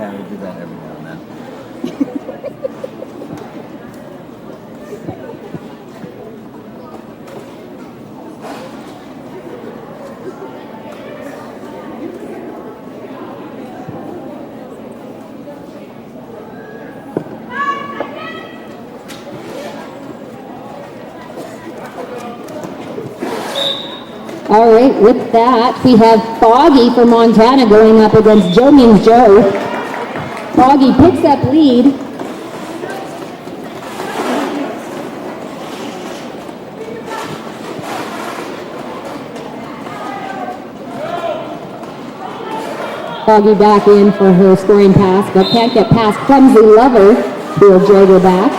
Yeah, we do that every now and then. All right, with that, we have Foggy for Montana going up against Joe Means Joe. Foggy picks up lead. Foggy back in for her scoring pass, but can't get past Clumsy Lover, who will drag her back.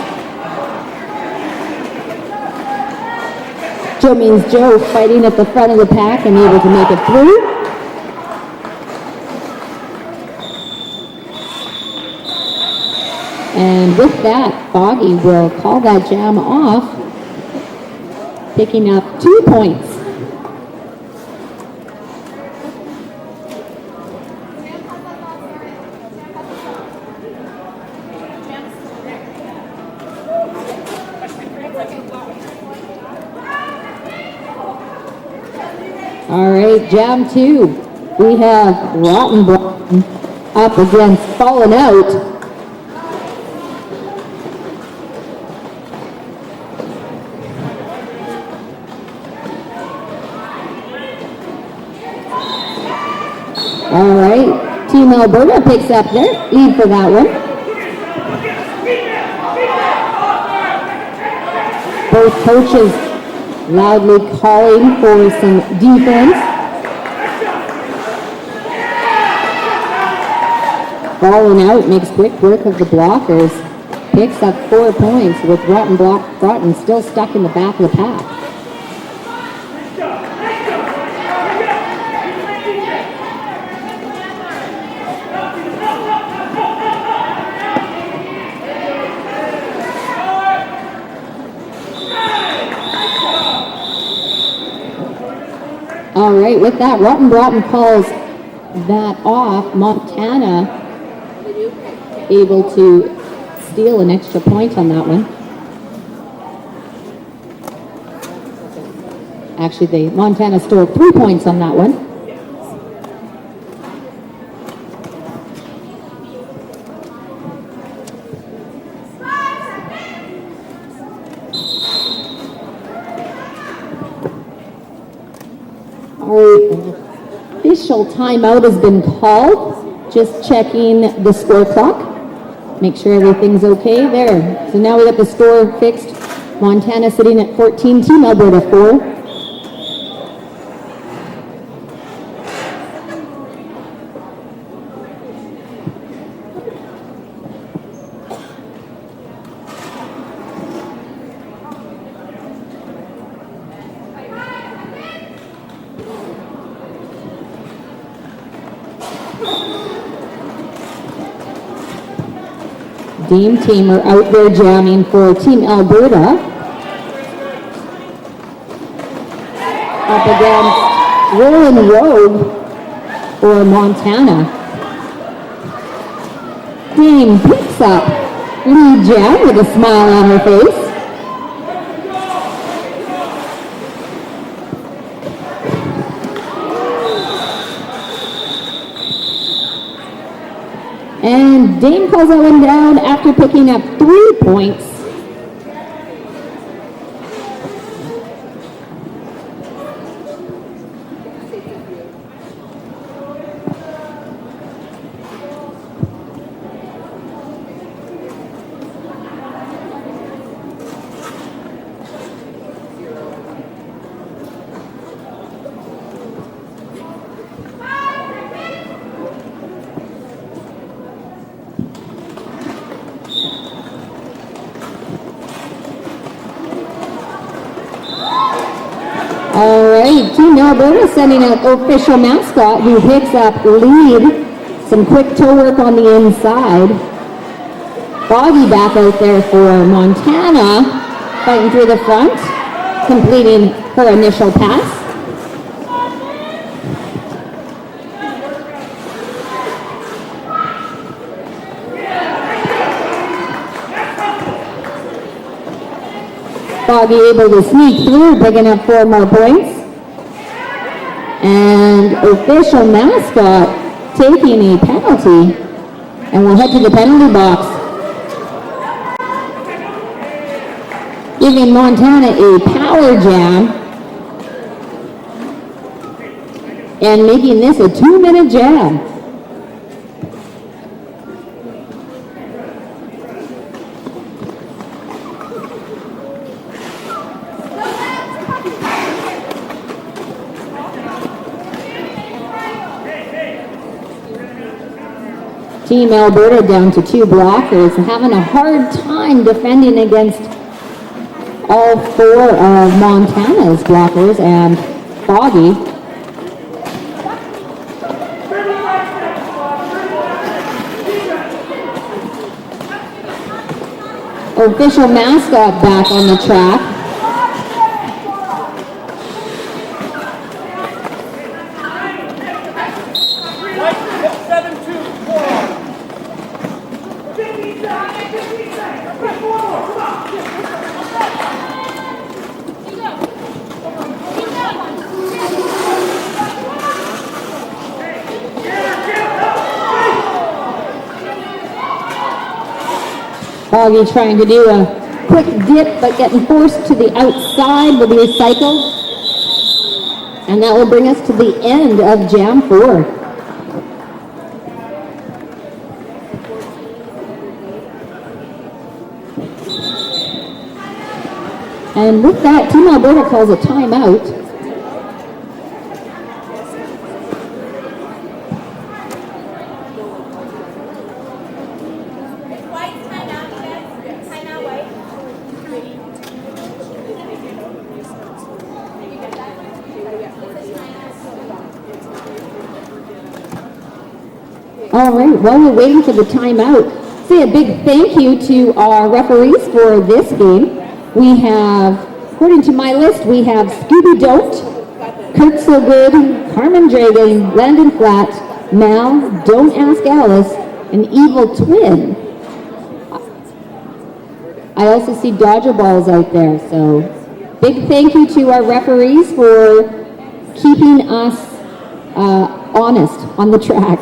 Joe Means Joe fighting at the front of the pack and able to make it through. And with that, Foggy will call that jam off, picking up 2 points. All right, jam 2. We have Rotten Brown up against Fallen Out. All right, Team Alberta picks up their lead for that one. Both coaches loudly calling for some defense. Fallen Out makes quick work of the blockers. Picks up 4 points with Broughton still stuck in the back of the pack. All right, with that, Broughton calls that off. Montana able to steal an extra point on that one. Actually, Montana stole 3 points on that one. Official timeout has been called. Just checking the score clock. Make sure everything's okay there. So now we got the score fixed. Montana sitting at 14, Team Alberta 4. Dame Tamer out there jamming for Team Alberta. Up against Roland Rogue for Montana. Dame picks up lead jam with a smile on her face. And Dame calls that one down after picking up 3 points. All right, Team Alberta sending out official mascot who picks up lead. Some quick toe work on the inside. Foggy back out there for Montana, fighting through the front, completing her initial pass. Foggy able to sneak through, picking up 4 more points. And official mascot taking a penalty. And we'll head to the penalty box. Giving Montana a power jam. And making this a 2-minute jam. Team Alberta down to 2 blockers, having a hard time defending against all 4 of Montana's blockers and Foggy. Official mascot back on the track. Foggy trying to do a quick dip, but getting forced to the outside will be recycled. And that will bring us to the end of Jam 4. And with that, Team Alberta calls a timeout. All right, while we're waiting for the timeout, say a big thank you to our referees for this game. We have, according to my list, we have Scooby Dote, Kurt So Good, Carmen Dragon, Landon Flat, Mal, Don't Ask Alice, and Evil Twin. I also see Dodger Balls out there, so big thank you to our referees for keeping us honest on the track.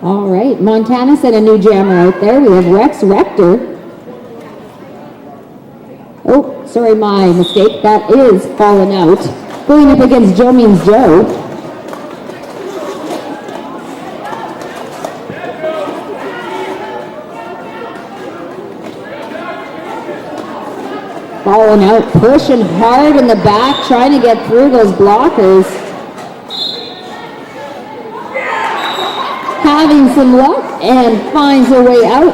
All right, Montana sent a new jammer out there. We have Rex Rector. Oh, sorry, my mistake. That is fallen out. Going up against Joe Means Joe. Fallen out, pushing hard in the back, trying to get through those blockers. Having some luck and finds her way out.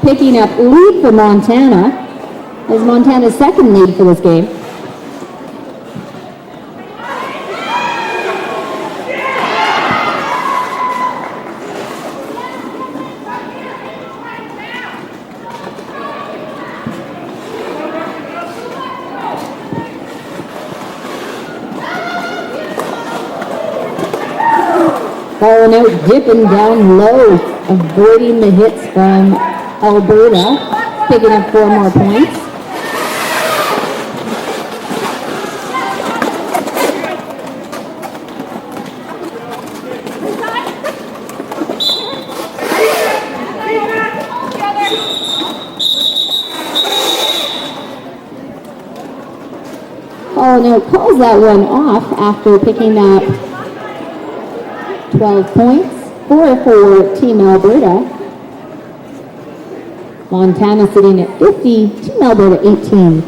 Picking up lead for Montana. As Montana's second lead for this game. Falling out, dipping down low, avoiding the hits from Alberta, picking up 4 more points. Falling out calls that one off after picking up 12 points, 4 for Team Alberta. Montana sitting at 50, Team Alberta 18.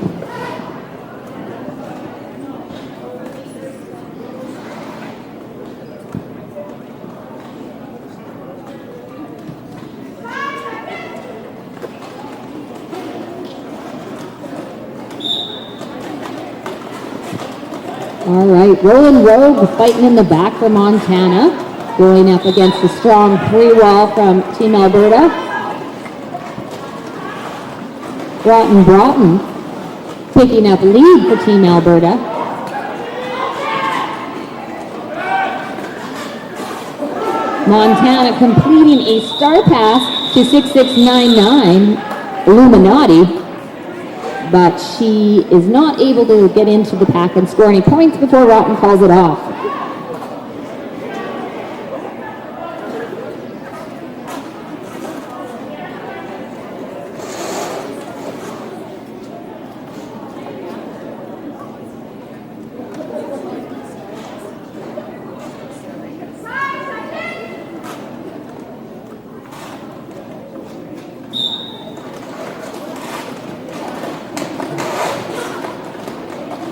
All right, Roland Rogue fighting in the back for Montana, going up against the strong three-wall from Team Alberta. Broughton picking up lead for Team Alberta. Montana completing a star pass to 6699 Illuminati, but she is not able to get into the pack and score any points before Rotten calls it off.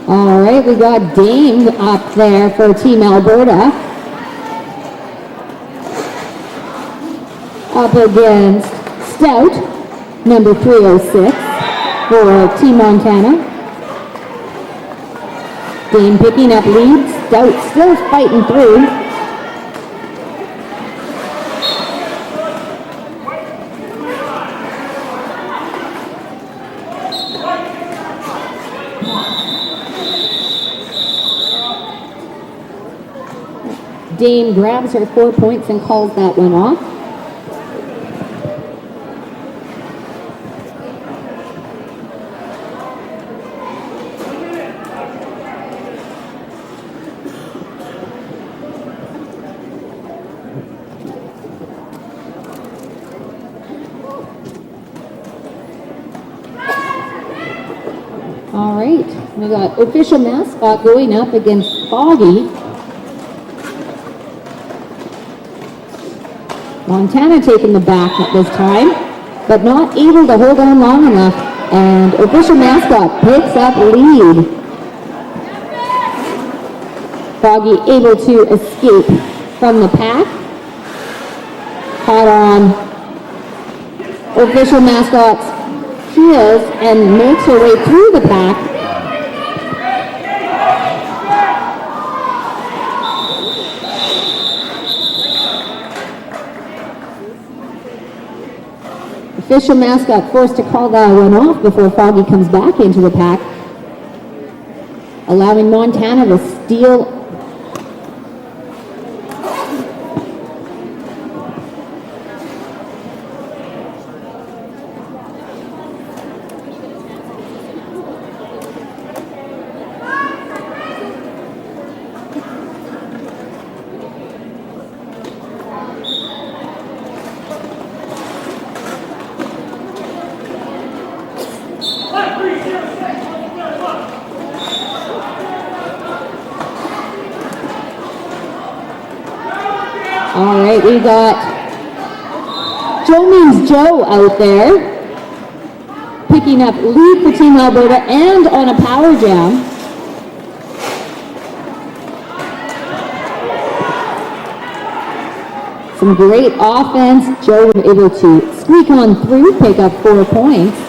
All right, we got Dame up there for Team Alberta. Up against Stout, number 306 for Team Montana. Dame picking up lead, Stout still fighting through. Dame grabs her 4 points and calls that one off. All right, we got official mascot going up against Foggy. Montana taking the back at this time, but not able to hold on long enough, and official mascot picks up lead. Foggy able to escape from the pack. Caught on official mascot's heels and makes her way through the pack. Official mascot forced to call that one off before Foggy comes back into the pack, allowing Montana to steal. All right, we got Joe Means Joe out there, picking up lead for Team Alberta and on a power jam. Some great offense. Joe was able to squeak on through, pick up 4 points.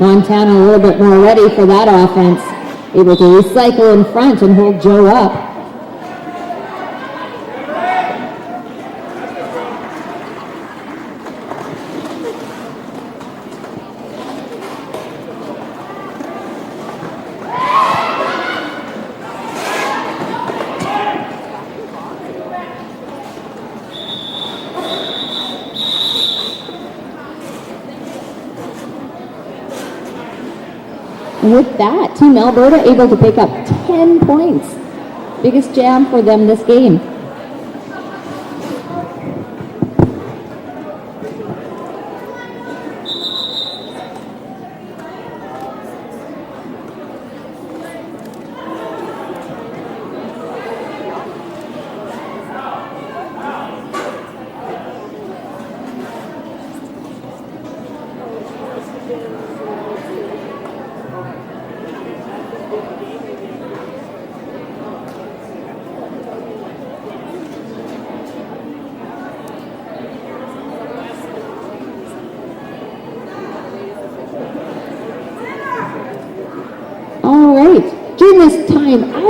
Montana a little bit more ready for that offense, able to recycle in front and hold Joe up. And with that, Team Alberta able to pick up 10 points. Biggest jam for them this game.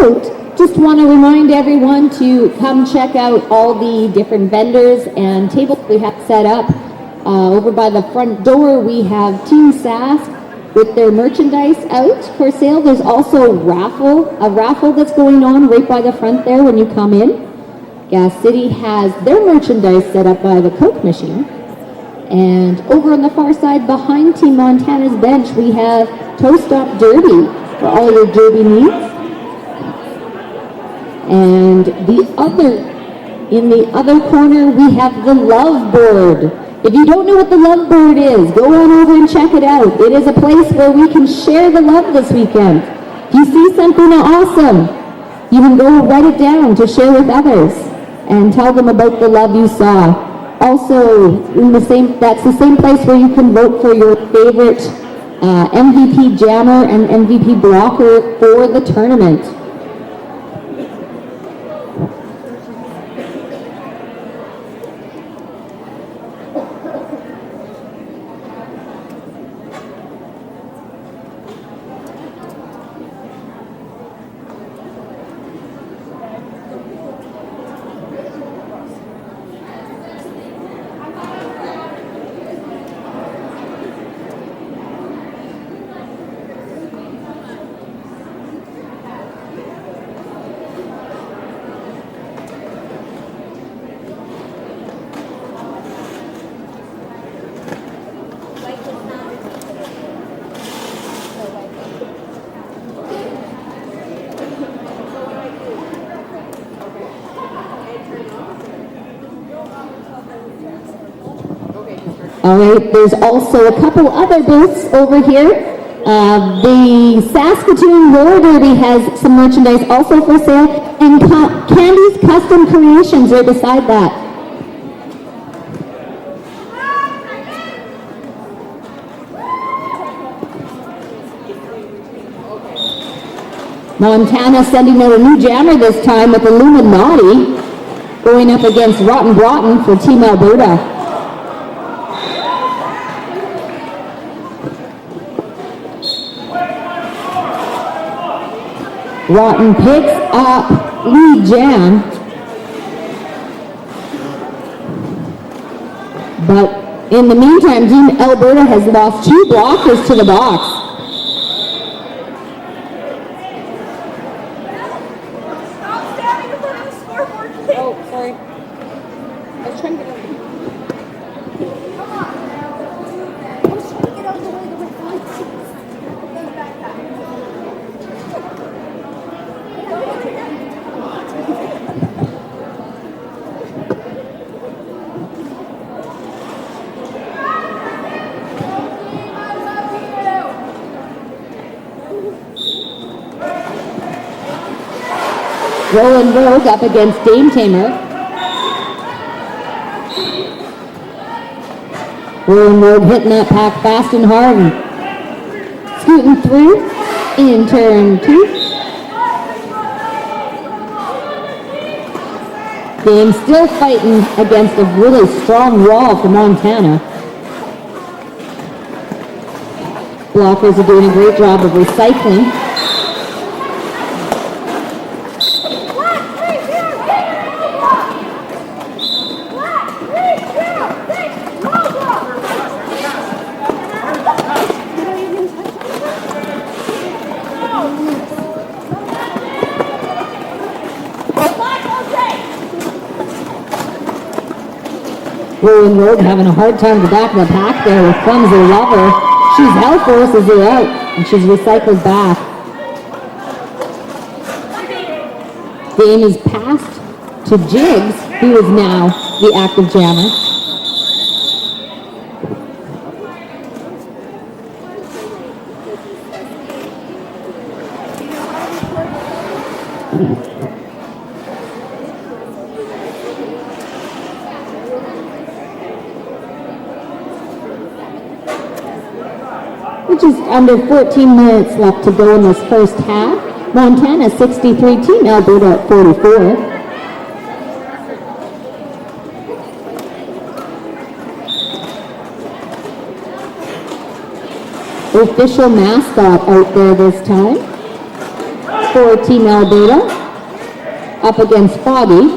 out, just want to remind everyone to come check out all the different vendors and tables we have set up. Over by the front door, we have Team Sask with their merchandise out for sale. There's also a raffle that's going on right by the front there when you come in. Gas City has their merchandise set up by the Coke machine. And over on the far side behind Team Montana's bench, we have Toast Up Derby for all your derby needs. And in the other corner, we have the Love Board. If you don't know what the Love Board is, go on over and check it out. It is a place where we can share the love this weekend. If you see something awesome, you can go write it down to share with others and tell them about the love you saw. Also, that's the same place where you can vote for your favorite MVP jammer and MVP blocker for the tournament. All right, there's also a couple other booths over here. The Saskatoon Roller Derby has some merchandise also for sale, and Candy's Custom Creations right beside that. Montana sending out a new jammer this time with Illuminati, going up against Rotten Broughton for Team Alberta. Rotten picks up lead jam, but in the meantime, Team Alberta has lost 2 blockers to the box. Stop standing in front of the scoreboard. Oh, sorry. I was trying to get over. Come on. I was trying to get out of the way of the reflections. Then the backpack. Roland Rogue up against Dame Tamer. Roland Rogue hitting that pack fast and hard and scooting through in turn 2. Dame still fighting against a really strong wall for Montana. Blockers are doing a great job of recycling. Roland Rogue having a hard time at the back of the pack there with Clumsy Lover. She's held forces her out, and she's recycled back. Dame is passed to Jigs, who is now the active jammer. Which is under 14 minutes left to go in this first half. Montana 63, Team Alberta at 44. Official mascot out there this time. for Team Alberta up against Foggy.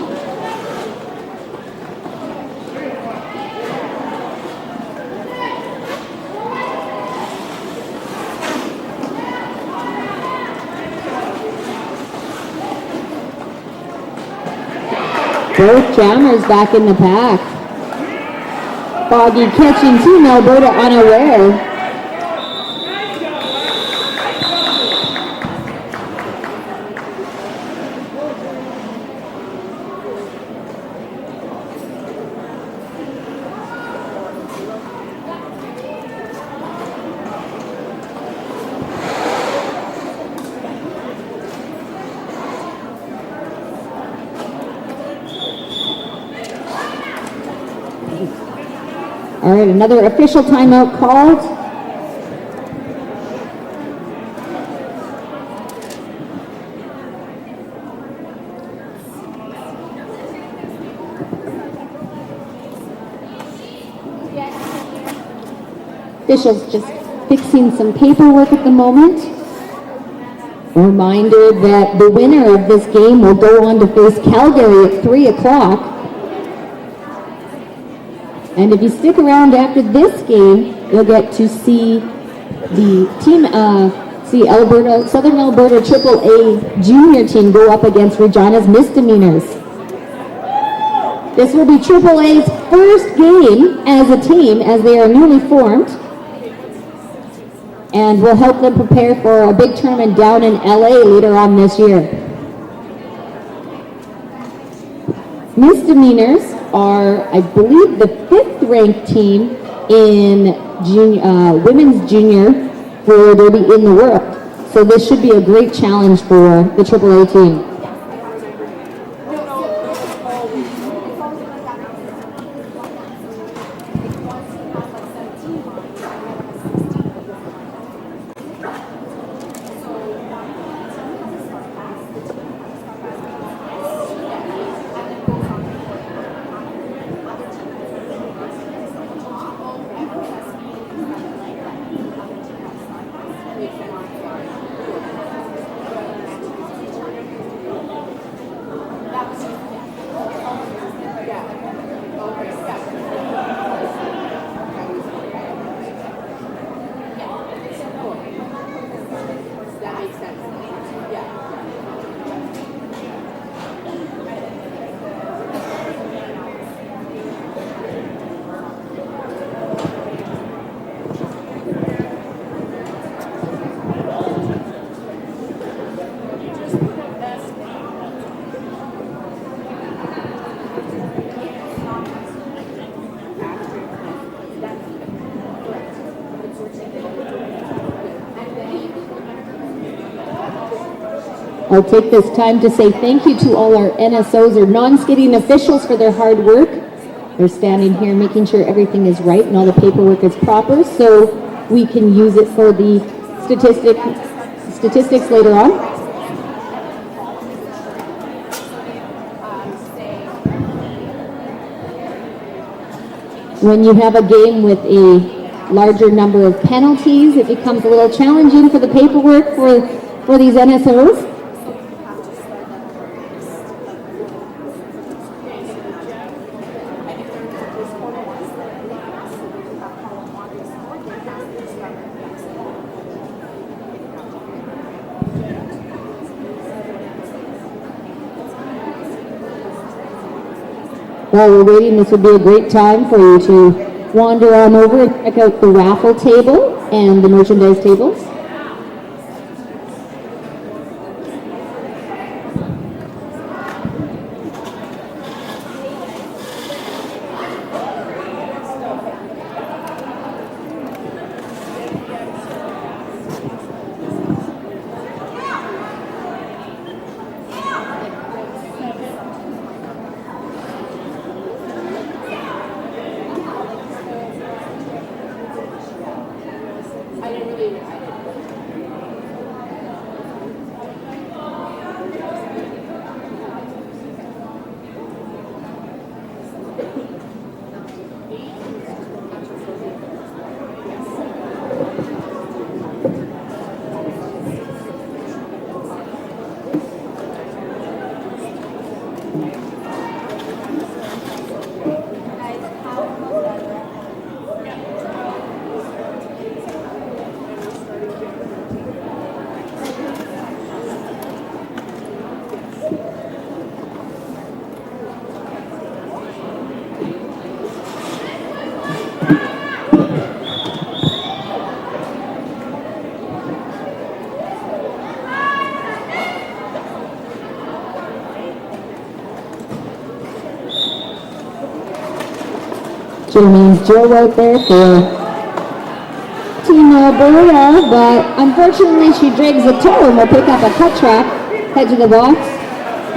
Both jammers back in the pack. Foggy catching Team Alberta unaware. All right, another official timeout called. Officials just fixing some paperwork at the moment. Reminder that the winner of this game will go on to face Calgary at 3 o'clock. And if you stick around after this game, you'll get to see the team, Alberta, Southern Alberta AAA junior team go up against Regina's Misdemeanors. This will be AAA's first game as a team as they are newly formed. And will help them prepare for a big tournament down in LA later on this year. Misdemeanors are, I believe, the 5th ranked team in women's junior roller derby in the world. So this should be a great challenge for the AAA team. I'll take this time to say thank you to all our NSOs or non-skidding officials for their hard work. They're standing here making sure everything is right and all the paperwork is proper so we can use it for the statistics later on. When you have a game with a larger number of penalties, it becomes a little challenging for the paperwork for these NSOs. While we're waiting, this would be a great time for you to wander on over and check out the raffle table and the merchandise tables. I didn't really. Jeremy's Joe out there for Team Alberta, but unfortunately she drags a toe and will pick up a cut track, head to the box,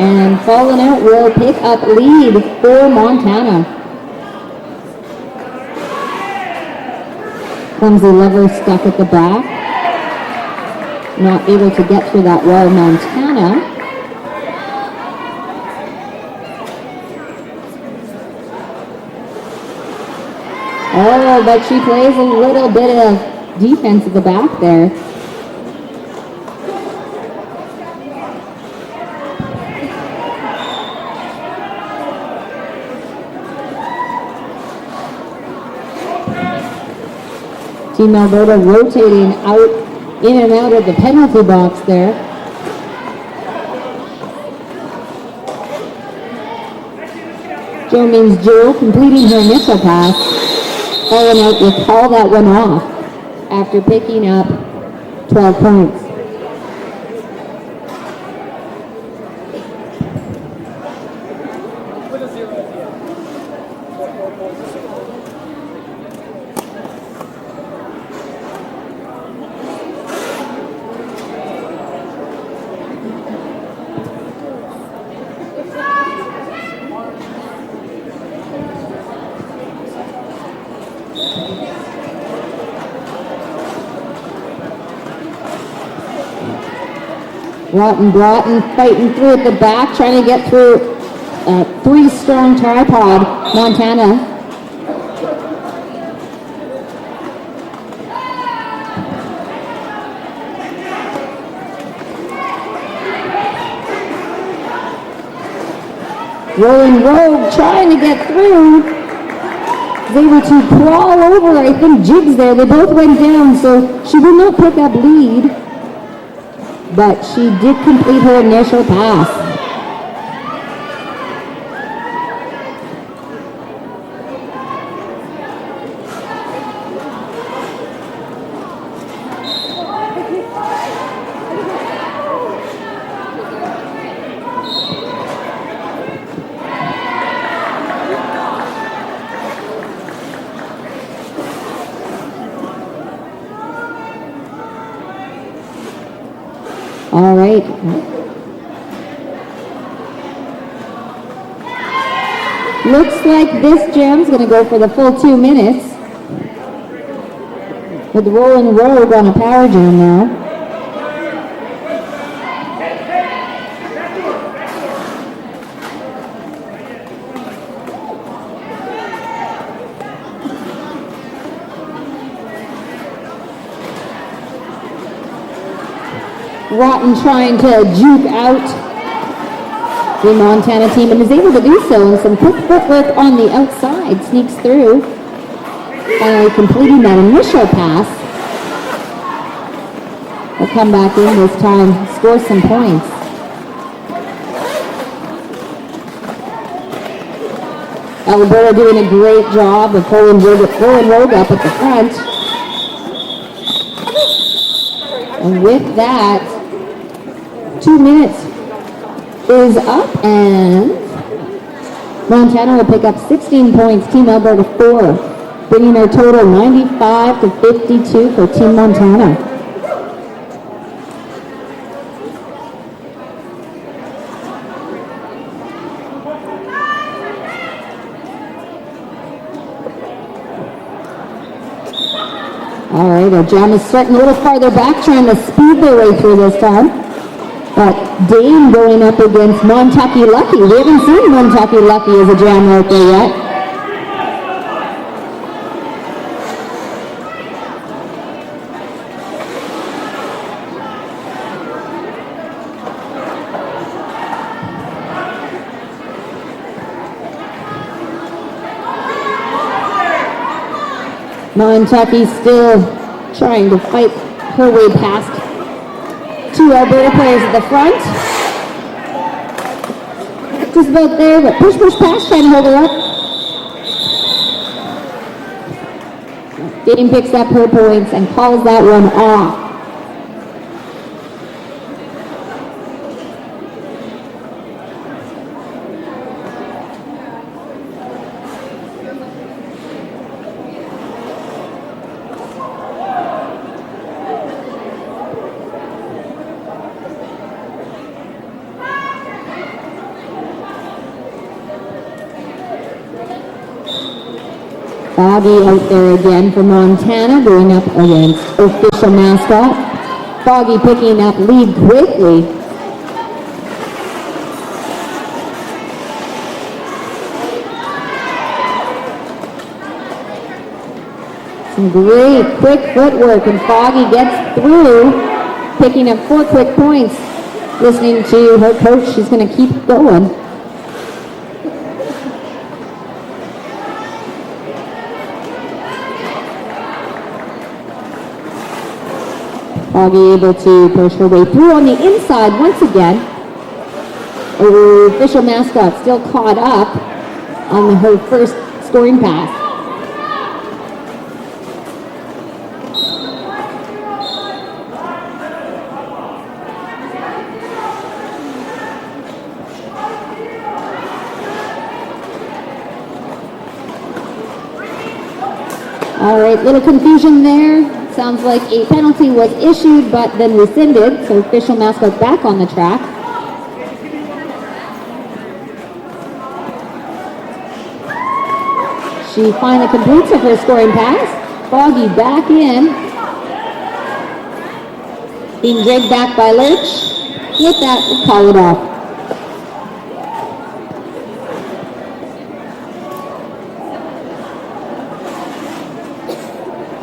and falling out will pick up lead for Montana. Clumsy lever stuck at the back. Not able to get through that wall, Montana. Oh, but she plays a little bit of defense at the back there. Team Alberta rotating out, in and out of the penalty box there. Jeremy's Joe completing her initial pass. Falling out will call that one off after picking up 12 points. Broughton fighting through at the back, trying to get through a three-strong tripod. Montana. Rolling Rogue trying to get through. They were to crawl over, I think, Jigs there. They both went down, so she did not pick up lead. But she did complete her initial pass. All right. Looks like this jam's going to go for the full 2 minutes. With Rolling Rogue on a power jam now. Rotten trying to juke out the Montana team and is able to do so, and some quick footwork on the outside sneaks through, finally completing that initial pass. They'll come back in this time, score some points. Alberta doing a great job of pulling Rogue up at the front. And with that, 2 minutes is up, and Montana will pick up 16 points, Team Alberta 4, bringing their total 95 to 52 for Team Montana. All right, our jam is starting a little farther back, trying to speed their way through this time. But Dane going up against Montucky Lucky. We haven't seen Montucky Lucky as a jam right there yet. Montucky still trying to fight her way past two Alberta players at the front. Just about there, but push, pass, trying to hold her up. Dane picks up her points and calls that one off. Foggy out there again for Montana, going up against official mascot. Foggy picking up lead quickly. Some great quick footwork, and Foggy gets through, picking up 4 quick points. Listening to her coach, she's going to keep going. Foggy able to push her way through on the inside once again. Official mascot still caught up on her first scoring pass. All right, little confusion there. Sounds like a penalty was issued but then rescinded, so official mascot back on the track. She finally completes her first scoring pass. Foggy back in. Being dragged back by Lurch. With that, we'll call it off.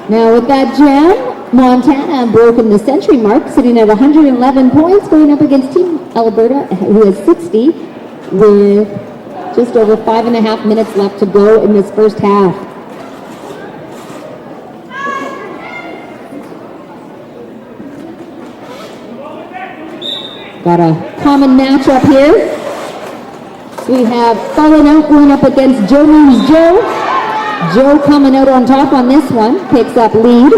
Now with that jam, Montana broken the century mark, sitting at 111 points, going up against Team Alberta, who has 60, with just over 5.5 minutes left to go in this first half. Got a common matchup here. So we have Fallen Out going up against Joe Means Joe. Joe coming out on top on this one, picks up lead.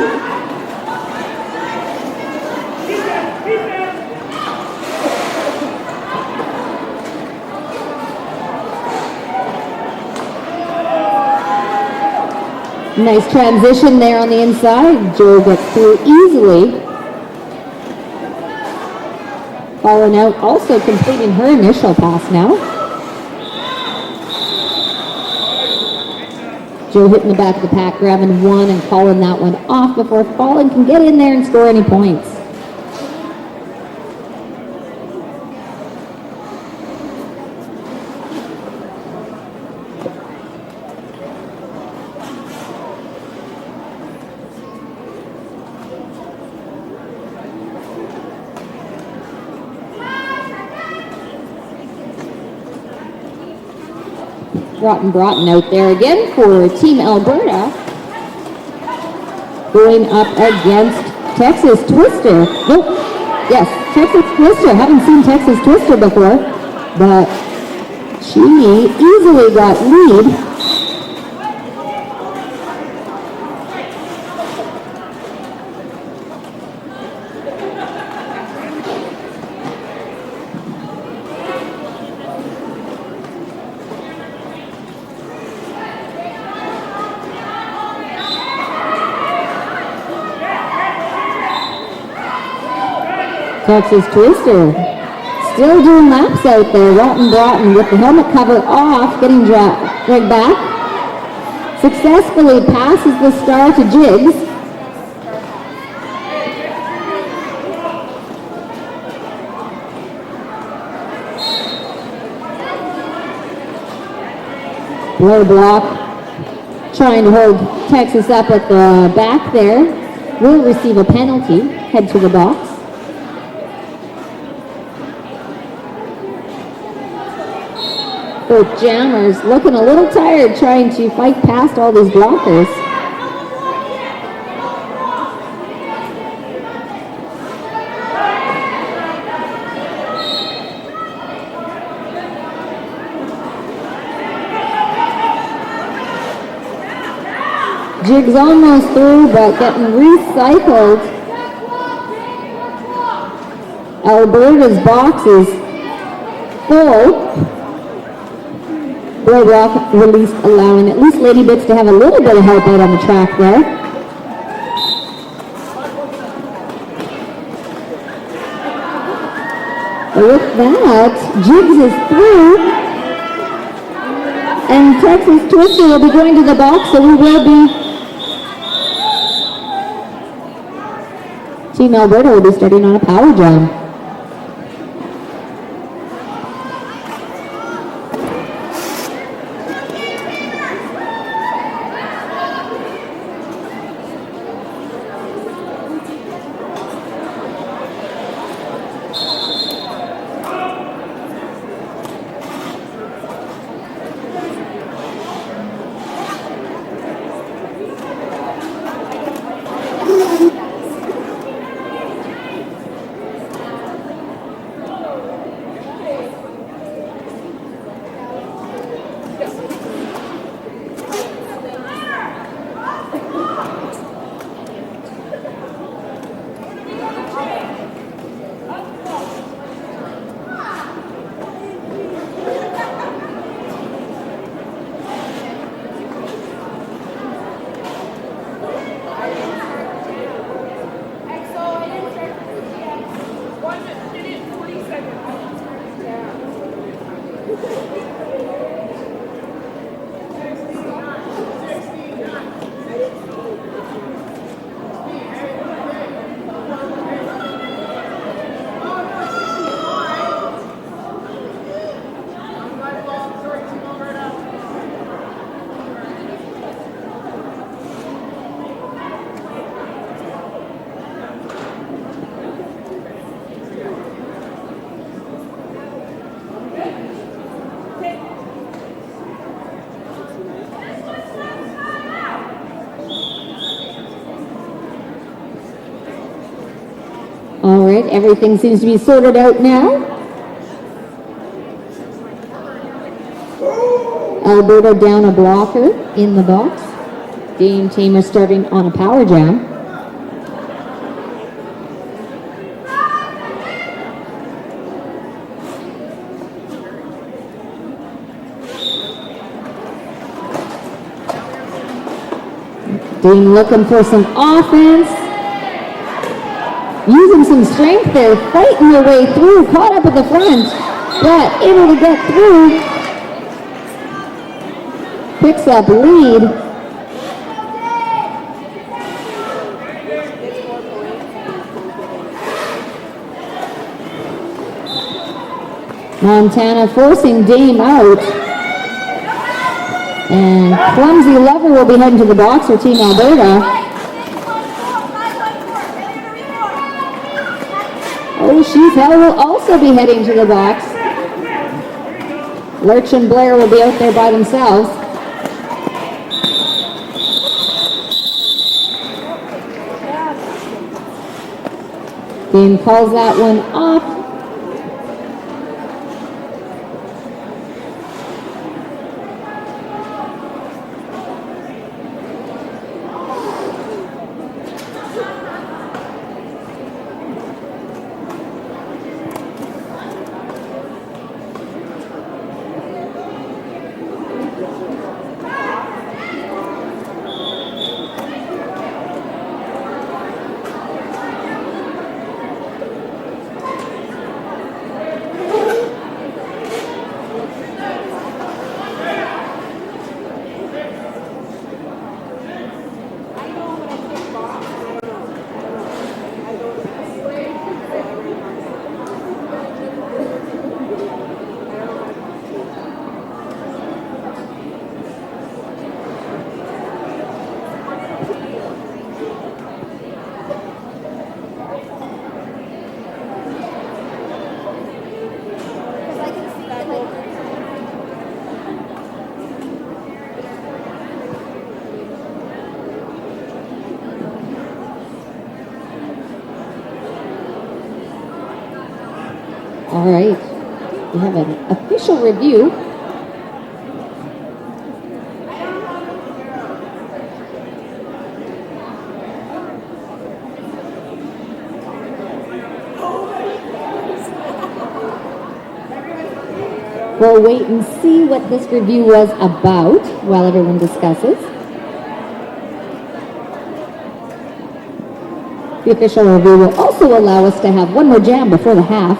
Nice transition there on the inside. Joe gets through easily. Fallen Out also completing her initial pass now. Joe hitting the back of the pack, grabbing one and calling that one off before Fallen can get in there and score any points. Broughton out there again for Team Alberta. Going up against Texas Twister. Nope. Yes, Texas Twister. Haven't seen Texas Twister before, but she easily got lead. Texas Twister still doing laps out there. Broughton with the helmet cover off, getting dragged back. Successfully passes the star to Jiggs. Low block, trying to hold Texas up at the back there. Will receive a penalty. Head to the box. Both jammers looking a little tired trying to fight past all these blockers. Jig's almost through, but getting recycled. Alberta's box is full. Rock released, allowing at least Lady Bits to have a little bit of help out on the track there. But with that, Jiggs is through. And Texas Twister will be going to the box, so we will be... Team Alberta will be starting on a power jump. All right, everything seems to be sorted out now. Alberta down a blocker in the box. Dame Tamer starting on a power jam. Dame looking for some offense. Using some strength there, fighting their way through, caught up at the front, but able to get through. Picks up lead. Montana forcing Dame out. And Clumsy Lover will be heading to the box for Team Alberta. Oh, She's Hell will also be heading to the box. Lurch and Blair will be out there by themselves. Dame calls that one off. All right, we have an official review. We'll wait and see what this review was about while everyone discusses. The official review will also allow us to have one more jam before the half.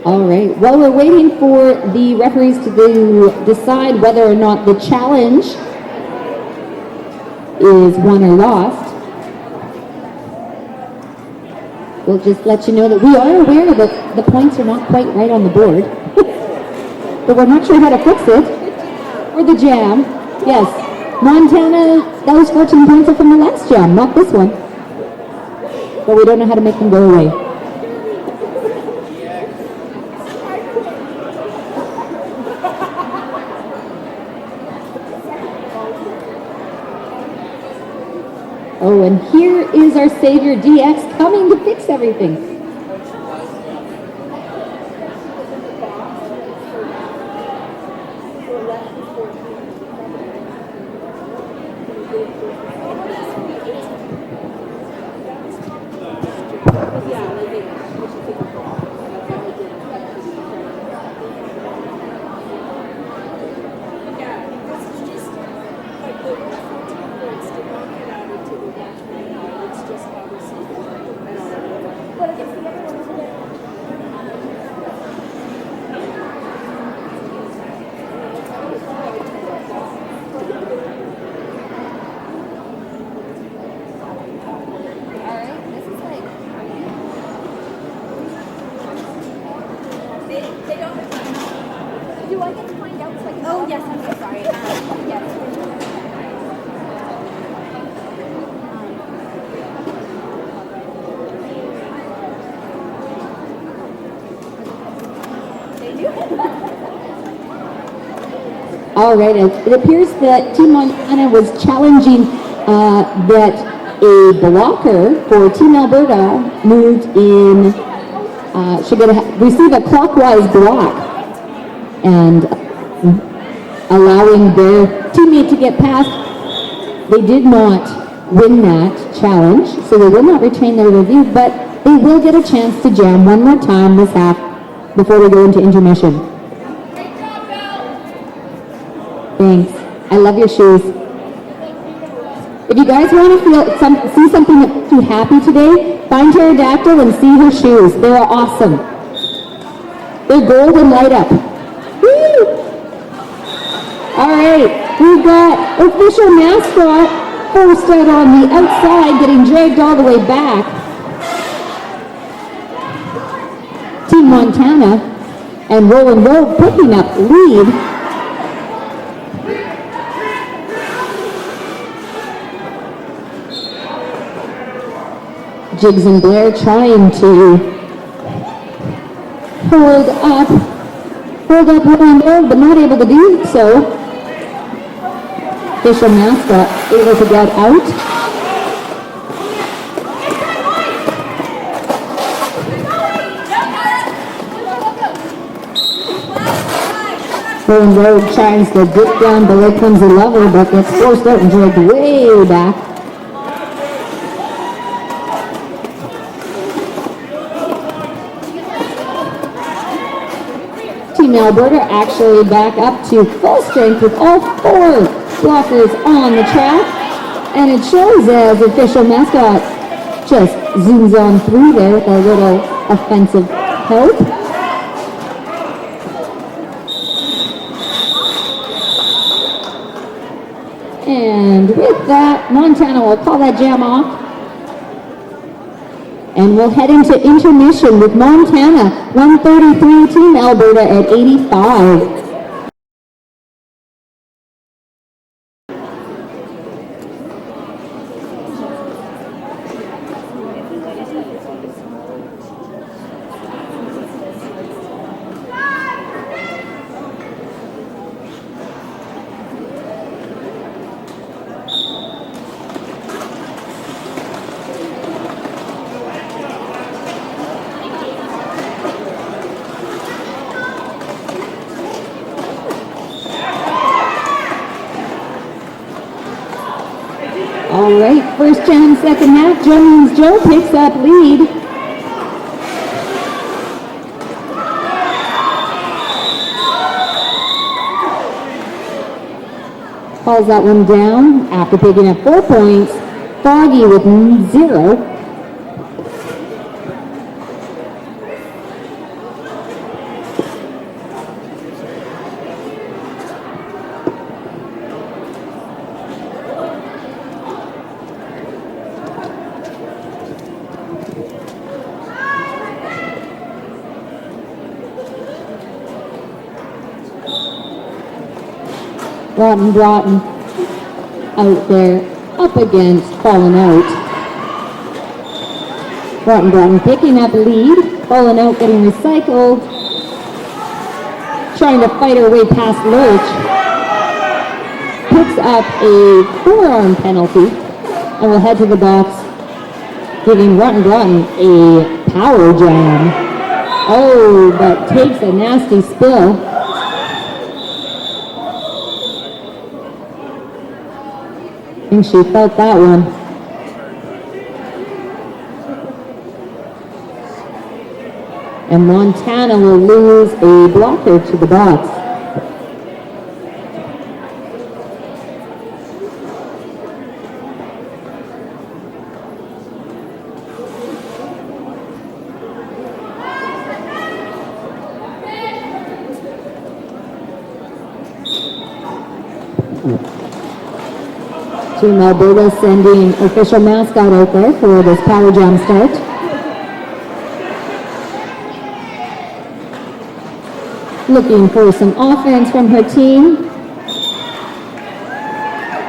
All right. While we're waiting for the referees to decide whether or not the challenge is won or lost, we'll just let you know that we are aware that the points are not quite right on the board. But we're not sure how to fix it. Or the jam. Yes. Montana, those 14 points are from the last jam, not this one. But we don't know how to make them go away. Oh, and here is our savior DX coming to fix everything. All right, it appears that Team Montana was challenging that a blocker for Team Alberta moved in, should receive a clockwise block and allowing their teammate to get past. They did not win that challenge, so they will not retain their review, but they will get a chance to jam one more time this half before we go into intermission. Thanks. I love your shoes. If you guys want to see something that makes you happy today, find Pterodactyl and see her shoes. They're awesome. They're gold and light up. Woo! All right, we've got official mascot first out on the outside, getting dragged all the way back. Team Montana and Roland Road picking up lead. Jiggs and Blair trying to hold up Roland Road, but not able to do so. Official mascot able to get out. Roland Road tries to dip down below clumsy level, but gets forced out and dragged way back. Team Alberta actually back up to full strength with all four blockers on the track. And it shows as official mascot just zooms on through there with a little offensive help. And with that, Montana will call that jam off. And we'll head into intermission with Montana 133, Team Alberta at 85. All right, first jam, second half, Jones Joe picks up lead. Calls that one down after picking up 4 points. Foggy with 0. Rotten Broughton out there, up against Fallen Out. Rotten Broughton picking up lead, Fallen Out getting recycled, trying to fight her way past Lurch. Picks up a forearm penalty and will head to the box, giving Rotten Broughton a power jam. Oh, but takes a nasty spill. I think she felt that one. And Montana will lose a blocker to the box. Team Alberta sending official mascot out there for this power jam start. Looking for some offense from her team.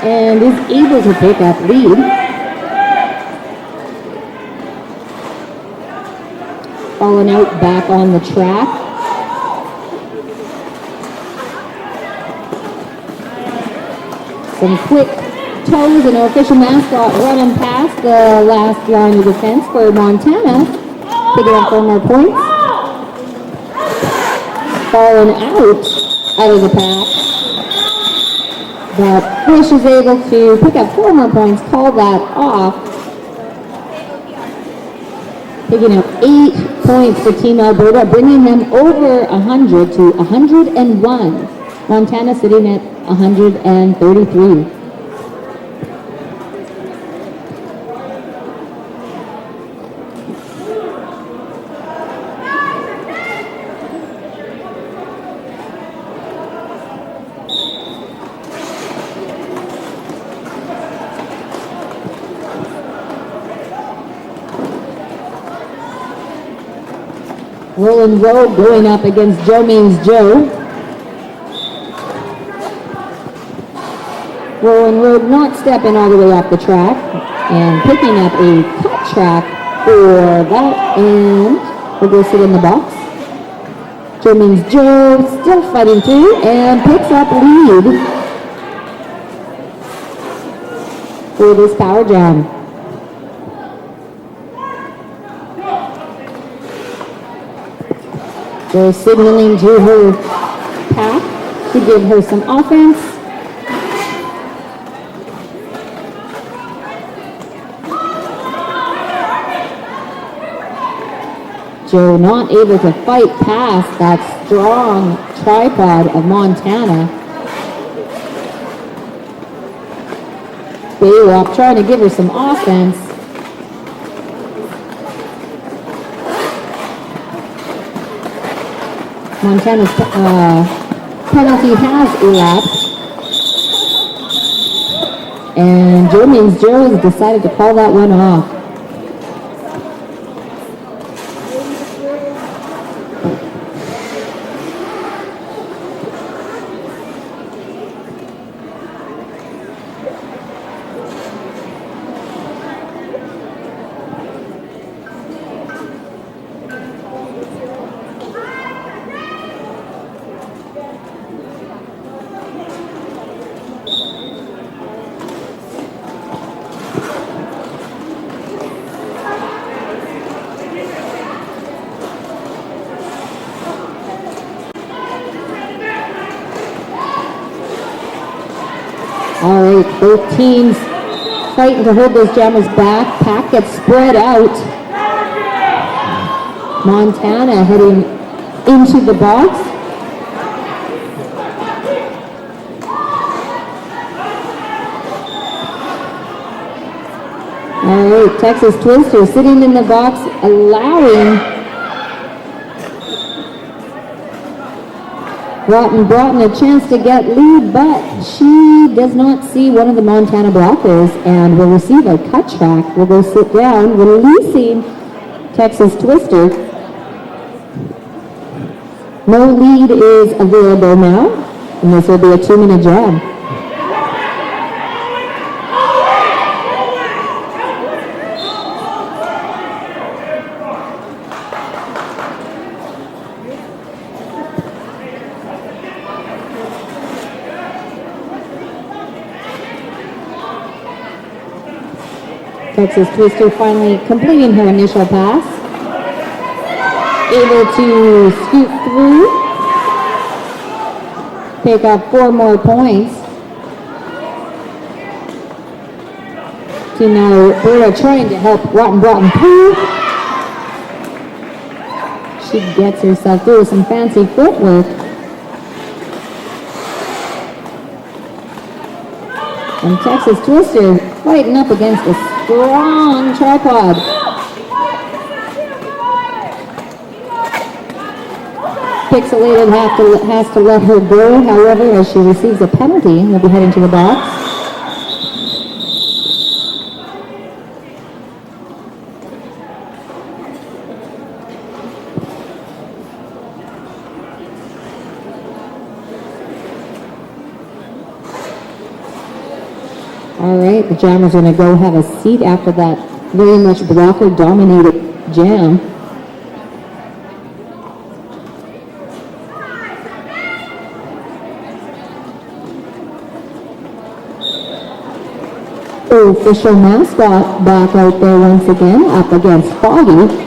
And is able to pick up lead. Fallen Out back on the track. Some quick toes and our official mascot running past the last line of defense for Montana. Picking up 4 more points. Fallen out of the pack. But Fish is able to pick up 4 more points, call that off. Picking up 8 points for Team Alberta, bringing them over 100 to 101. Montana sitting at 133. Roland Rowe going up against Joe Means Joe. Roland Rowe not stepping all the way up the track and picking up a cut track for that, and we'll go sit in the box. Joe Means Joe still fighting through and picks up lead for this power jam. Joe signaling to her pack to give her some offense. Joe not able to fight past that strong tripod of Montana. Baywalk trying to give her some offense. Montana's penalty has elapsed. And Joe Means Joe has decided to call that one off. All right, both teams fighting to hold those jammers back. Pack gets spread out. Montana heading into the box. All right, Texas Twister sitting in the box, allowing Rotten Broughton a chance to get lead, but she does not see one of the Montana blockers and will receive a cut track. Will go sit down, releasing Texas Twister. No lead is available now, and this will be a 2-minute jam. Texas Twister finally completing her initial pass. Able to scoot through. Pick up 4 more points. Team Alberta trying to help Rotten through. She gets herself through some fancy footwork. And Texas Twister fighting up against a strong tripod. Pixelated has to let her go, however, as she receives a penalty and will be heading to the box. All right, the Jammers are going to go have a seat after that very much blocker-dominated jam. Official mascot back out there once again, up against Foggy.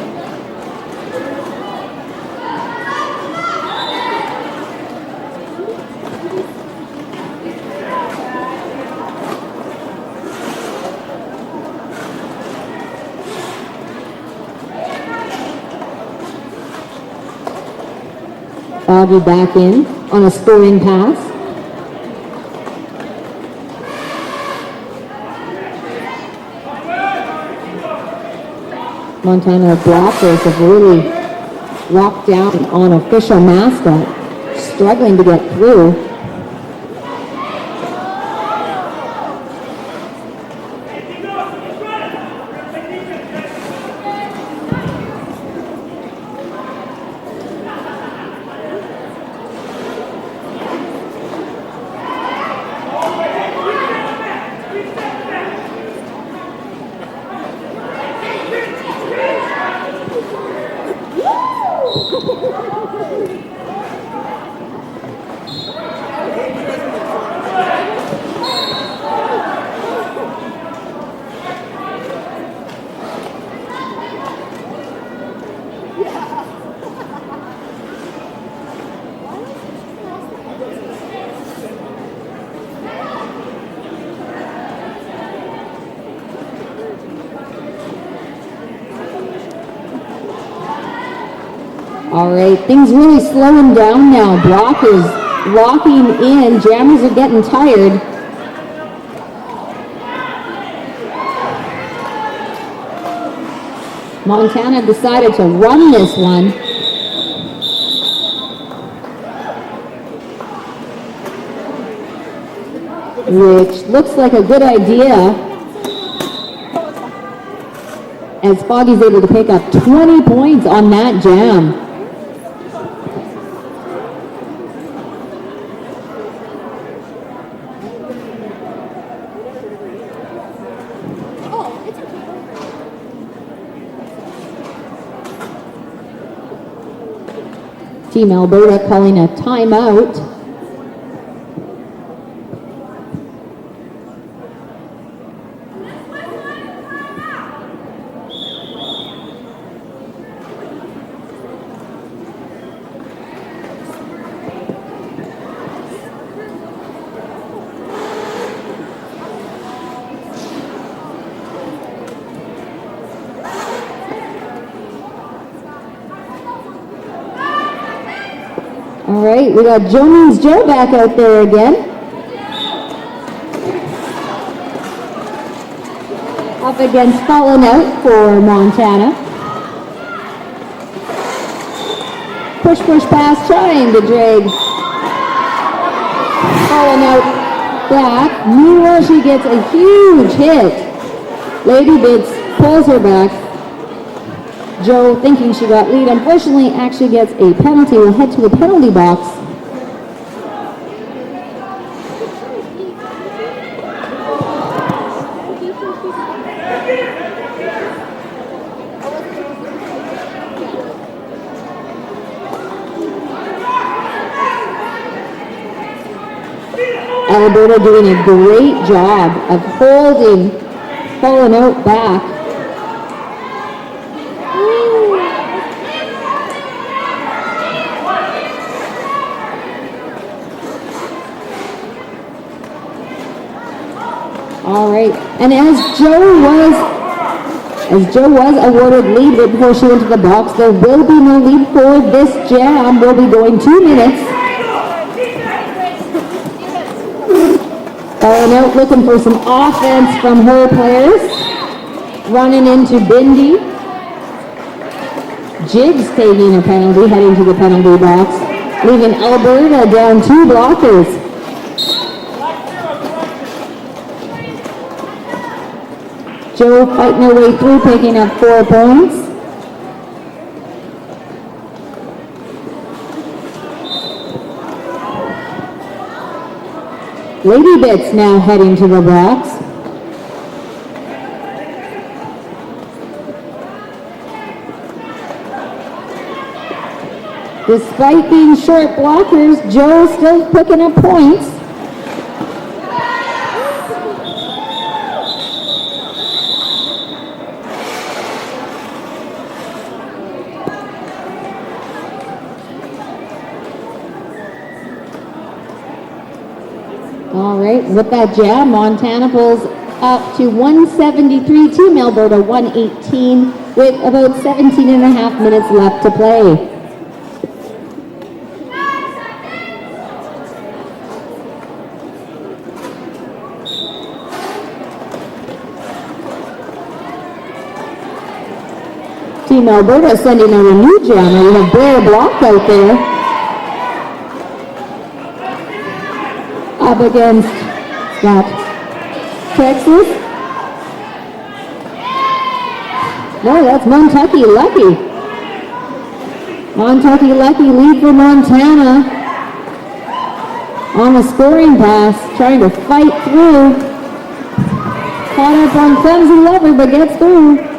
Foggy back in on a scoring pass. Montana blockers have really locked down on official mascot, struggling to get through. All right, things really slowing down now. Block is locking in. Jammers are getting tired. Montana decided to run this one. Which looks like a good idea, as Foggy's able to pick up 20 points on that jam. Team Alberta calling a timeout. All right, we got Joe Means Joe back out there again. Up against Fallen Out for Montana. Push pass, trying to drag Fallen Out back. Meanwhile, she gets a huge hit. Lady Bits pulls her back. Joe, thinking she got lead, unfortunately actually gets a penalty. We'll head to the penalty box. Alberta doing a great job of holding fallen out back. All right, and as Joe was awarded lead right before she went to the box, there will be no lead for this jam. We'll be going 2 minutes. Falling out, looking for some offense from her players. Running into Bindi. Jiggs taking a penalty, heading to the penalty box, leaving Alberta down 2 blockers. Joe fighting her way through, picking up 4 points. Lady Bits now heading to the box. Despite being short blockers, Joe still picking up points. All right, with that jam, Montana pulls up to 173, Team Alberta 118, with about 17 and a half minutes left to play. Team Alberta sending out a new jammer. We have Blair blocked out there. Up against that Texas. No, that's Montucky Lucky. Montucky Lucky lead for Montana on a scoring pass, trying to fight through. Caught up on clumsy lever, but gets through.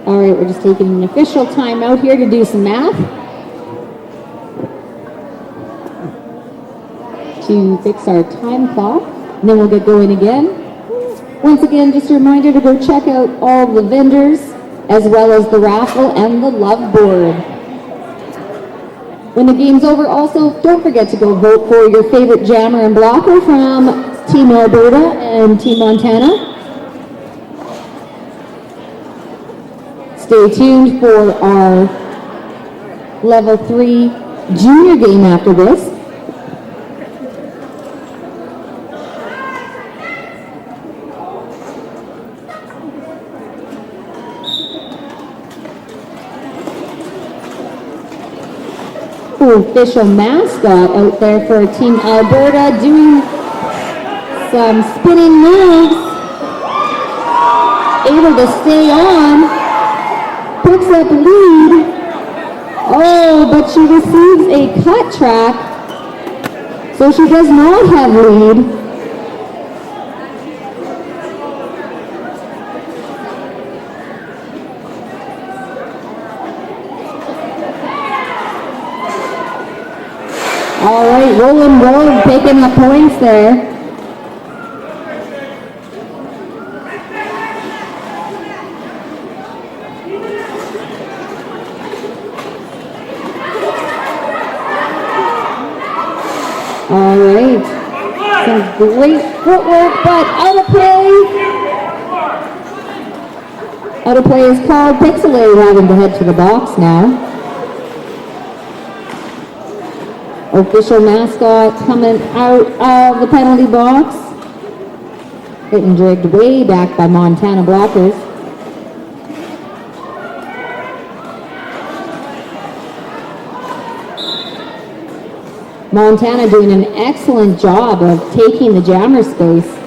All right, we're just taking an official timeout here to do some math. To fix our time clock, and then we'll get going again. Once again, just a reminder to go check out all the vendors, as well as the raffle and the love board. When the game's over, also, don't forget to go vote for your favorite jammer and blocker from Team Alberta and Team Montana. Stay tuned for our Level 3 junior game after this. Official mascot out there for Team Alberta doing some spinning moves. Able to stay on. Picks up lead. Oh, but she receives a cut track. So she does not have lead. All right, Roland Road picking up points there. All right, some great footwork, but out of play. Out of play is called. Pixelay having to head to the box now. Official mascot coming out of the penalty box. Getting dragged way back by Montana blockers. Montana doing an excellent job of taking the jammer space.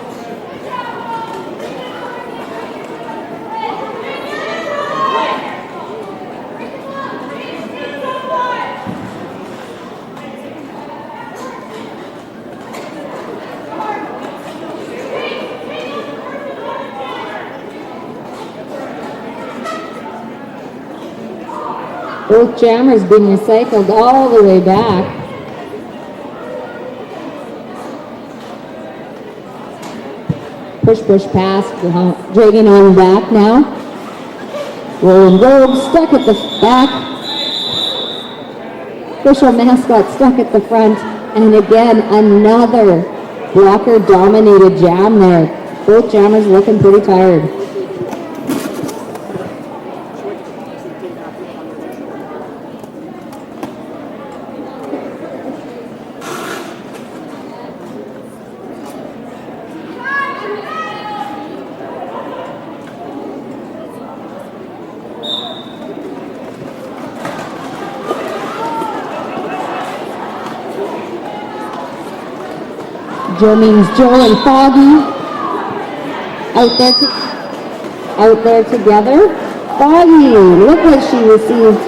Both jammers being recycled all the way back. Push pass, dragging on back now. Rolling Rogue stuck at the back. Official mascot stuck at the front. And again, another blocker dominated jam there. Both jammers looking pretty tired. Joe means Joel and Foggy out there together. Foggy looked like she received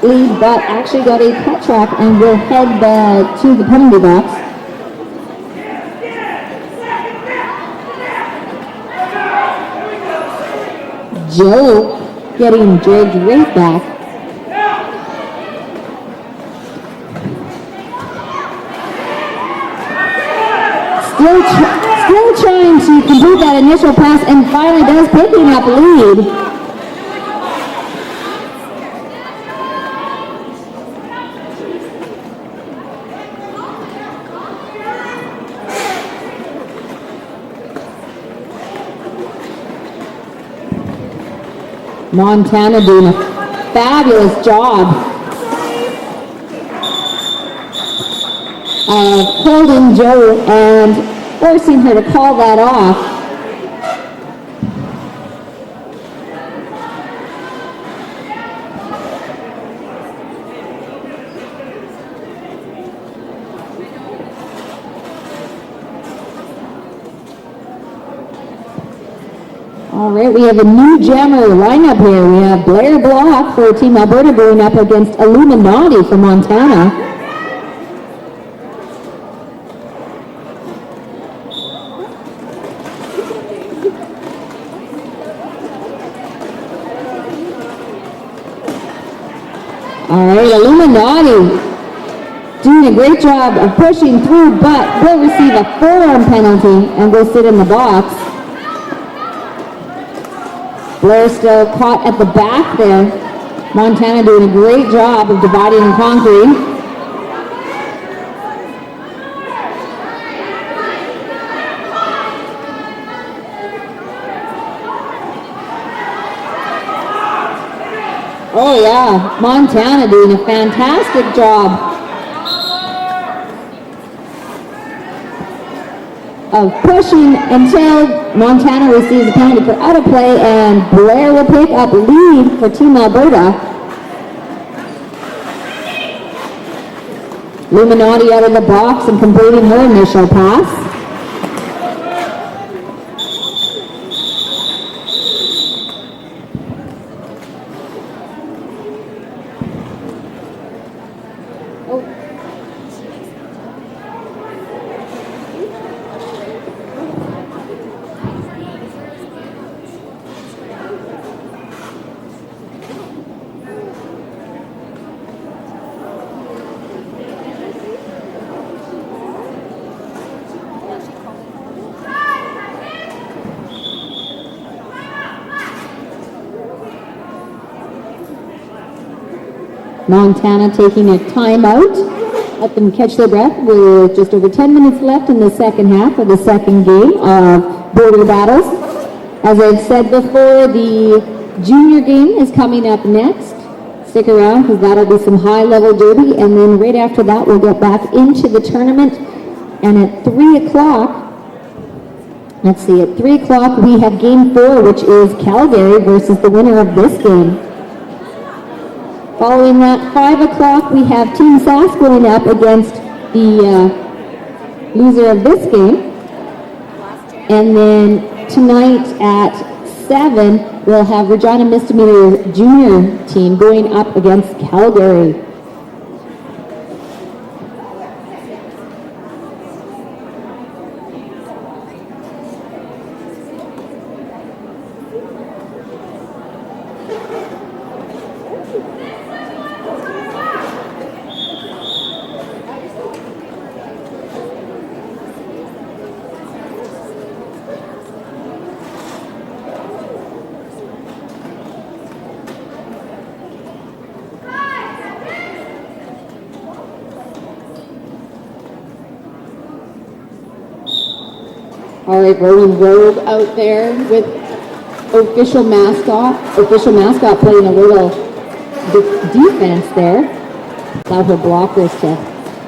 lead, but actually got a cut track and will head back to the penalty box. Joe getting dragged right back. Still trying to complete that initial pass and finally does, picking up lead. Montana doing a fabulous job of holding Joe and forcing her to call that off. All right, we have a new jammer lineup here. We have Blair Block for Team Alberta going up against Illuminati for Montana. All right, Illuminati doing a great job of pushing through, but will receive a forearm penalty and will sit in the box. Blair still caught at the back there. Montana doing a great job of dividing and conquering. Oh yeah, Montana doing a fantastic job of pushing until Montana receives a penalty for out of play, and Blair will pick up lead for Team Alberta. Illuminati out of the box and completing her initial pass. Montana taking a timeout. Let them catch their breath with just over 10 minutes left in the second half of the second game of Border Battles. As I've said before, the junior game is coming up next. Stick around because that'll be some high-level derby, and then right after that we'll get back into the tournament. And at 3 o'clock, let's see, at 3 o'clock we have game 4, which is Calgary versus the winner of this game. Following that, 5 o'clock, we have Team Sask going up against the loser of this game. And then tonight at 7, we'll have Regina Misdemeanor Junior team going up against Calgary. All right, Rowan Rogue out there with official mascot. Official mascot playing a little defense there. Allow her blockers to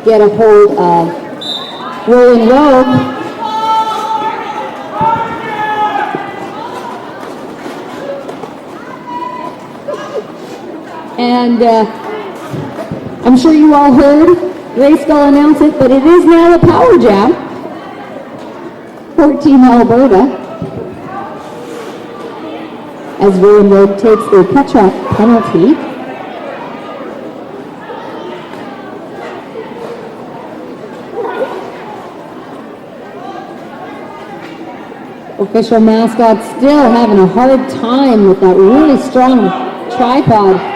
get a hold of Rowan Rogue. And I'm sure you all heard Grayskull announce it, but it is now a power jam. 14 Alberta, as Rowan Rogue takes a catch-up penalty. Official mascot still having a hard time with that really strong tripod.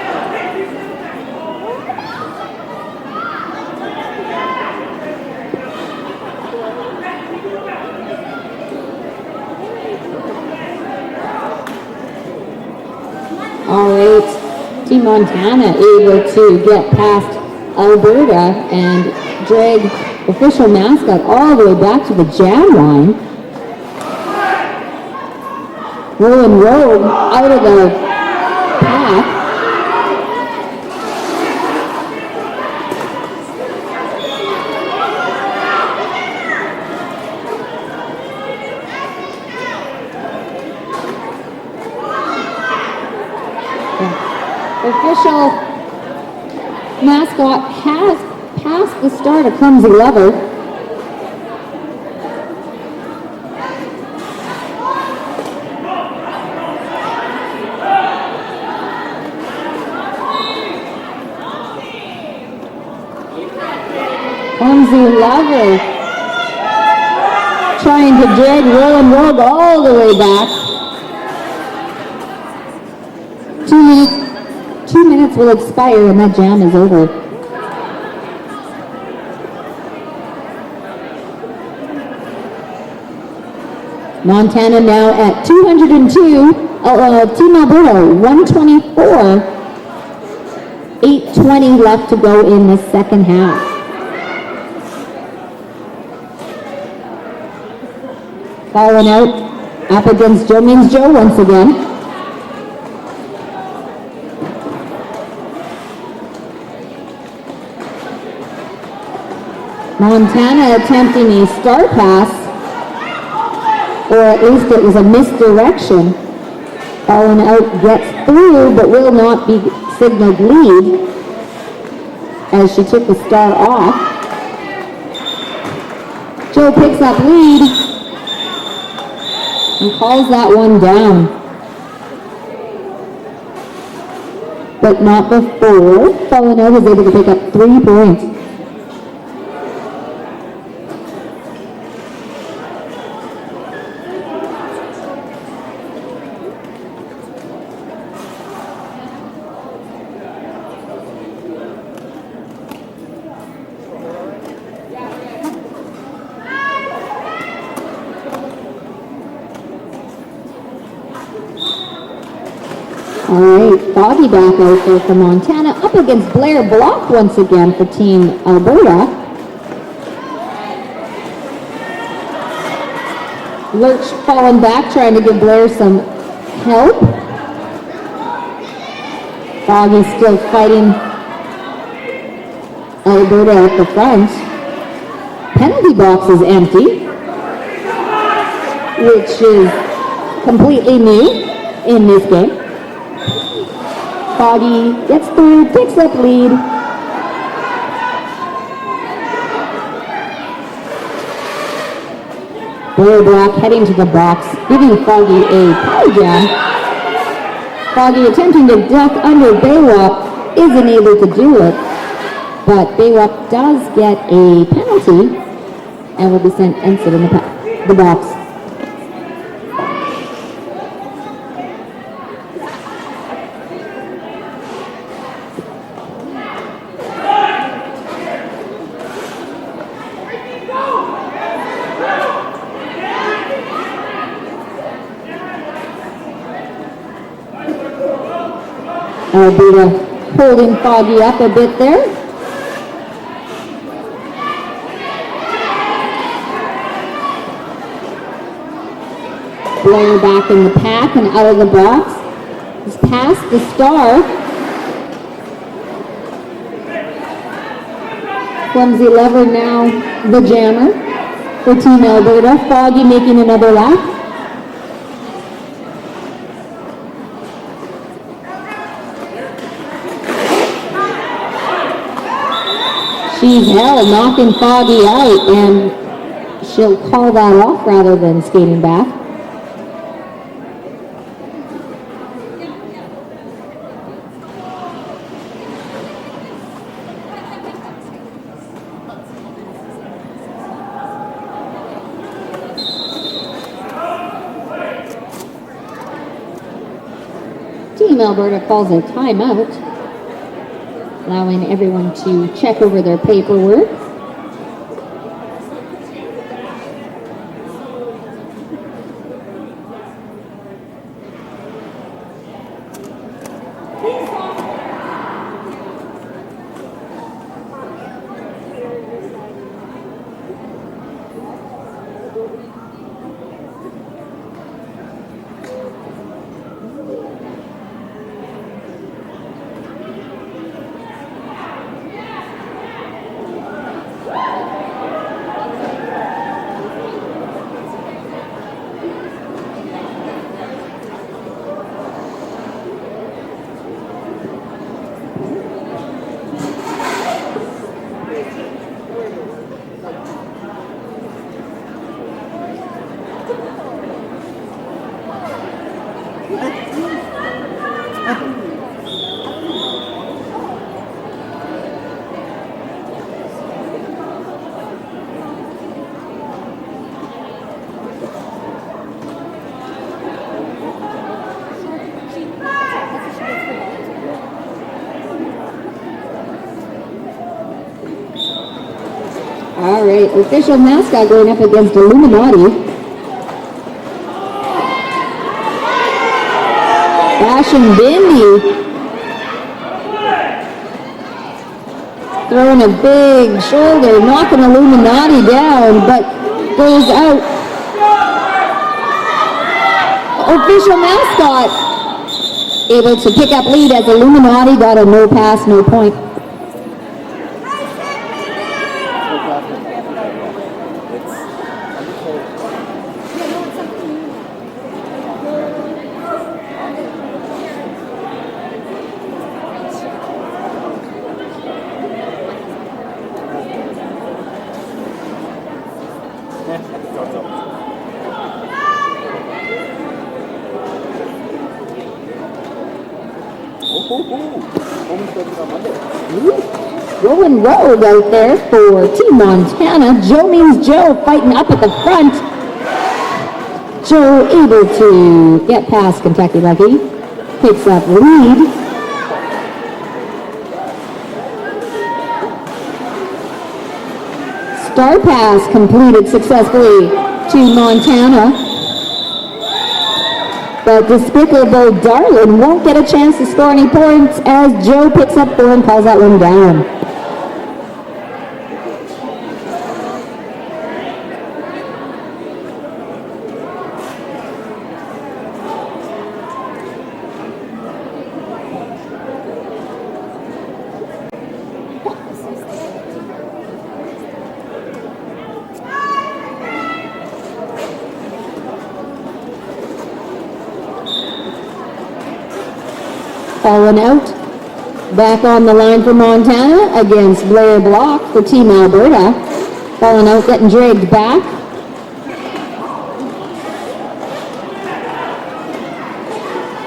All right, Team Montana able to get past Alberta and drag official mascot all the way back to the jam line. Rowan Rogue out of the path. Official mascot has passed the start of clumsy lever. Clumsy lever trying to drag Rowan Rogue all the way back. 2 minutes will expire and that jam is over. Montana now at 202, Team Alberta 124, 8:20 left to go in the second half. Falling out up against Joe Means Joe once again. Montana attempting a star pass, or at least it was a misdirection. Fallen out gets through, but will not be signaled lead as she took the star off. Joe picks up lead and calls that one down. But not before Fallen out was able to pick up 3 points. All right, Foggy back out there for Montana, up against Blair Block once again for Team Alberta. Lurch falling back, trying to give Blair some help. Foggy still fighting Alberta at the front. Penalty box is empty, which is completely new in this game. Foggy gets through, takes up lead. Blair Black heading to the box, giving Foggy a pie jam. Foggy attempting to duck under Baywalk, isn't able to do it, but Baywalk does get a penalty and will be sent and sit in the box. Alberta holding Foggy up a bit there. Blair back in the pack and out of the box. He's past the star. Clumsy lever now, the jammer for Team Alberta. Foggy making another lap. She's held, knocking Foggy out, and she'll call that off rather than skating back. Team Alberta calls a timeout, allowing everyone to check over their paperwork. All right, official mascot going up against Illuminati. Fashion Bindi throwing a big shoulder, knocking Illuminati down, but goes out. Official mascot able to pick up lead as Illuminati got a no pass, no point. Rolling road out there for Team Montana. Joe means Joe fighting up at the front. Joe able to get past Kentucky Lucky. Picks up lead. Star pass completed successfully to Montana. But Despicable Darlin won't get a chance to score any points as Joe picks up 4 and calls that one down. Falling out. Back on the line for Montana against Blair Block for Team Alberta. Falling out, getting dragged back.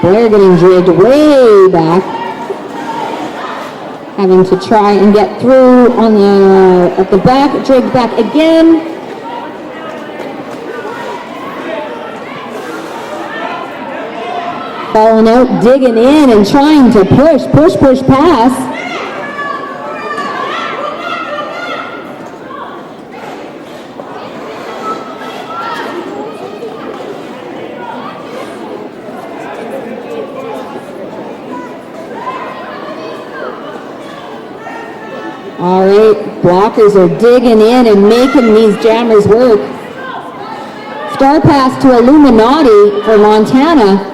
Blair getting dragged way back. Having to try and get through on at the back, dragged back again. Falling out, digging in and trying to push pass. All right, blockers are digging in and making these jammers work. Star pass to Illuminati for Montana.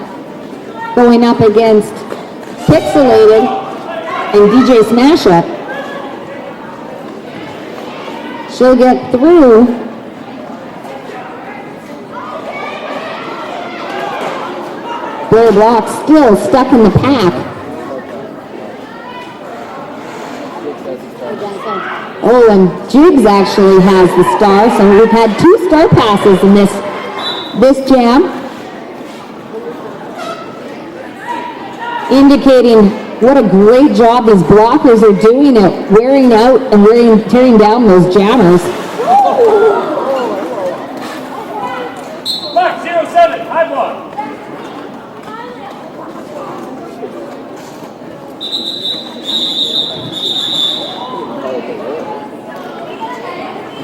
Going up against Pixelated and DJ Smash Up. She'll get through. Blair Block still stuck in the pack. Oh, and Jigs actually has the star, so we've had 2 star passes in this jam. Indicating what a great job these blockers are doing at wearing out and tearing down those jammers. Black 07, high block.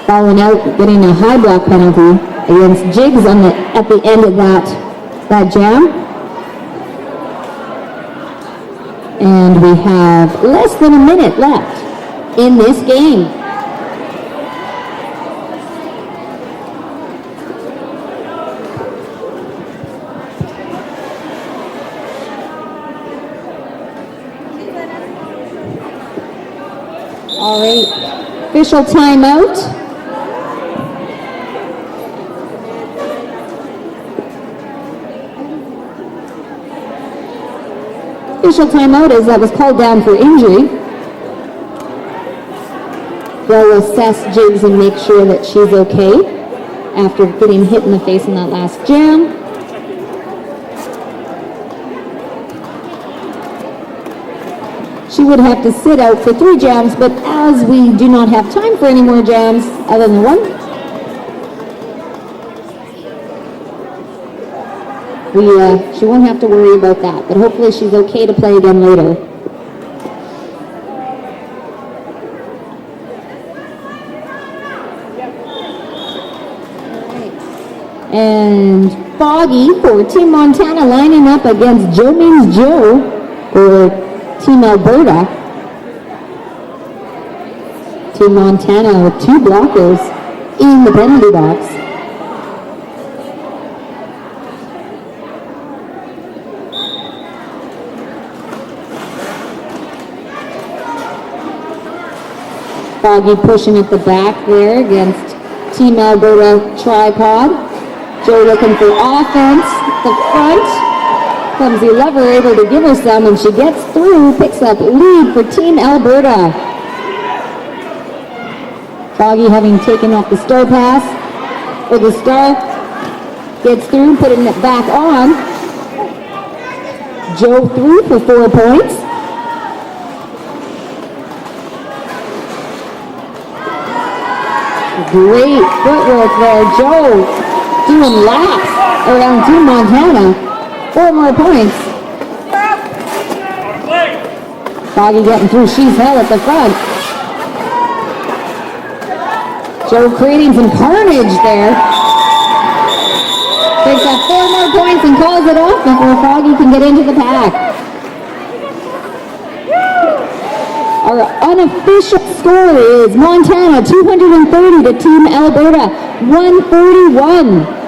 Falling out, getting a high block penalty against Jigs at the end of that jam. And we have less than a minute left in this game. All right, official timeout. Official timeout is that was called down for injury. They'll assess Jigs and make sure that she's okay after getting hit in the face in that last jam. She would have to sit out for 3 jams, but as we do not have time for any more jams other than 1, she won't have to worry about that, but hopefully she's okay to play again later. And Foggy for Team Montana lining up against Joe Means Joe for Team Alberta. Team Montana with 2 blockers in the penalty box. Foggy pushing at the back there against Team Alberta Tripod. Joe looking for offense. The front. Clumsy Lover able to give her some, and she gets through, picks up lead for Team Alberta. Foggy having taken off the star pass, or the star, gets through, putting it back on. Joe through for 4 points. Great footwork there. Joe doing laps around Team Montana. 4 more points. Foggy getting through. She's hell at the front. Joe creating some carnage there. Takes up 4 more points and calls it off before Foggy can get into the pack. Our unofficial score is Montana 230 to Team Alberta 141.